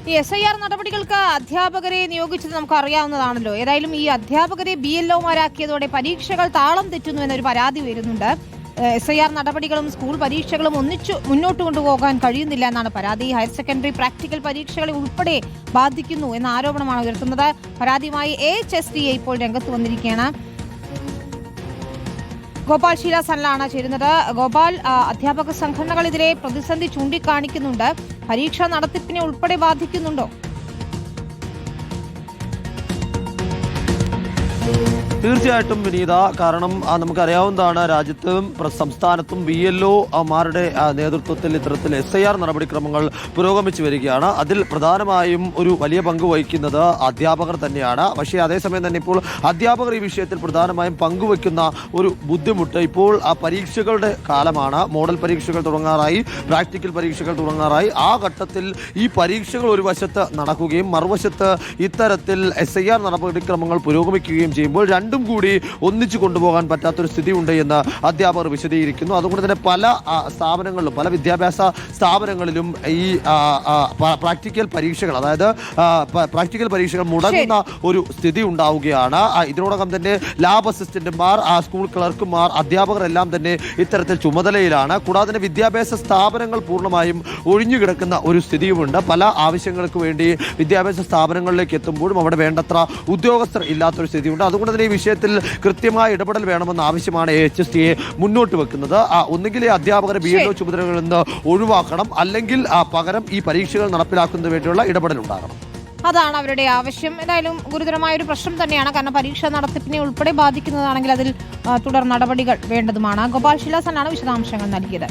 ഈ SIR നടപടികൾക്ക് അധ്യാപകരെ നിയോഗിച്ചത് നമുക്ക് അറിയാവുന്നതാണല്ലോ. ഏതായാലും ഈ അധ്യാപകരെ BLOമാരാക്കിയതോടെ പരീക്ഷകൾ താളം തെറ്റുന്നു എന്നൊരു പരാതി വരുന്നുണ്ട്. SIR നടപടികളും സ്കൂൾ പരീക്ഷകളും ഒന്നിച്ചു മുന്നോട്ട് കൊണ്ടുപോകാൻ കഴിയുന്നില്ല എന്നാണ് പരാതി. ഹയർ സെക്കൻഡറി പ്രാക്ടിക്കൽ പരീക്ഷകളെ ഉൾപ്പെടെ ബാധിക്കുന്നു എന്ന ആരോപണമാണ് ഉയർത്തുന്നത്. പരാതിയുമായി AHSDA ഇപ്പോൾ രംഗത്ത് വന്നിരിക്കുകയാണ്. ഗോപാൽ ശീലാസനിലാണ് ചേരുന്നത്. ഗോപാൽ, അധ്യാപക സംഘടനകളെതിരെ പ്രതിസന്ധി ചൂണ്ടിക്കാണിക്കുന്നുണ്ട്. പരീക്ഷാ നടത്തിപ്പിനെ ഉൾപ്പെടെ ബാധിക്കുന്നുണ്ടോ? തീർച്ചയായിട്ടും വിനീത, കാരണം നമുക്കറിയാവുന്നതാണ്, രാജ്യത്തും സംസ്ഥാനത്തും BLOമാരുടെ നേതൃത്വത്തിൽ ഇത്തരത്തിൽ SIR നടപടിക്രമങ്ങൾ പുരോഗമിച്ചു വരികയാണ്. അതിൽ പ്രധാനമായും ഒരു വലിയ പങ്ക് വഹിക്കുന്നത് അധ്യാപകർ തന്നെയാണ്. പക്ഷേ അതേസമയം തന്നെ ഇപ്പോൾ അധ്യാപകർ ഈ വിഷയത്തിൽ പ്രധാനമായും പങ്കുവയ്ക്കുന്ന ഒരു ബുദ്ധിമുട്ട്, ഇപ്പോൾ പരീക്ഷകളുടെ കാലമാണ്. മോഡൽ പരീക്ഷകൾ തുടങ്ങാറായി, പ്രാക്ടിക്കൽ പരീക്ഷകൾ തുടങ്ങാറായി. ആ ഘട്ടത്തിൽ ഈ പരീക്ഷകൾ ഒരു വശത്ത് നടക്കുകയും മറുവശത്ത് ഇത്തരത്തിൽ SIR നടപടിക്രമങ്ങൾ പുരോഗമിക്കുകയും ചെയ്യുമ്പോൾ രണ്ടും കൂടി ഒന്നിച്ചു കൊണ്ടുപോകാൻ പറ്റാത്തൊരു സ്ഥിതി ഉണ്ട് എന്ന് അധ്യാപകർ വിശദീകരിക്കുന്നു. അതുകൊണ്ട് തന്നെ പല സ്ഥാപനങ്ങളിലും, പല വിദ്യാഭ്യാസ സ്ഥാപനങ്ങളിലും ഈ പ്രാക്ടിക്കൽ പരീക്ഷകൾ, അതായത് പ്രാക്ടിക്കൽ പരീക്ഷകൾ മുടങ്ങുന്ന ഒരു സ്ഥിതി ഉണ്ടാവുകയാണ്. ഇതിനോടകം തന്നെ ലാബ് അസിസ്റ്റന്റുമാർ, സ്കൂൾ ക്ലർക്കുമാർ, അധ്യാപകരെല്ലാം തന്നെ ഇത്തരത്തിൽ ചുമതലയിലാണ്. കൂടാതെ തന്നെ വിദ്യാഭ്യാസ സ്ഥാപനങ്ങൾ പൂർണ്ണമായും ഒഴിഞ്ഞുകിടക്കുന്ന ഒരു സ്ഥിതിയുമുണ്ട്. പല ആവശ്യങ്ങൾക്ക് വേണ്ടി വിദ്യാഭ്യാസ സ്ഥാപനങ്ങളിലേക്ക് എത്തുമ്പോഴും അവിടെ വേണ്ടത്ര ഉദ്യോഗസ്ഥർ ഇല്ലാത്തൊരു സ്ഥിതിയുണ്ട്. അതുകൊണ്ട് തന്നെ ഈ വിഷയത്തിൽ കൃത്യമായ ഇടപെടൽ വേണമെന്ന ആവശ്യമാണ് AHSDA മുന്നോട്ട് വെക്കുന്നത്. ഒന്നുകിൽ അധ്യാപകരെ BLO ചുമതലകളിൽ നിന്ന് ഒഴിവാക്കണം, അല്ലെങ്കിൽ പകരം ഈ പരീക്ഷകൾ നടപ്പിലാക്കുന്നതിന് വേണ്ടിയുള്ള ഇടപെടൽ ഉണ്ടാകണം. അതാണ് അവരുടെ ആവശ്യം. എന്തായാലും ഗുരുതരമായ ഒരു പ്രശ്നം തന്നെയാണ്. കാരണം പരീക്ഷാ നടത്തിപ്പിനെ ഉൾപ്പെടെ ബാധിക്കുന്നതാണെങ്കിൽ അതിൽ തുടർ നടപടികൾ വേണ്ടതുമാണ്. ഗോപാൽ ശീലാസനാണ് വിശദാംശങ്ങൾ നൽകിയത്.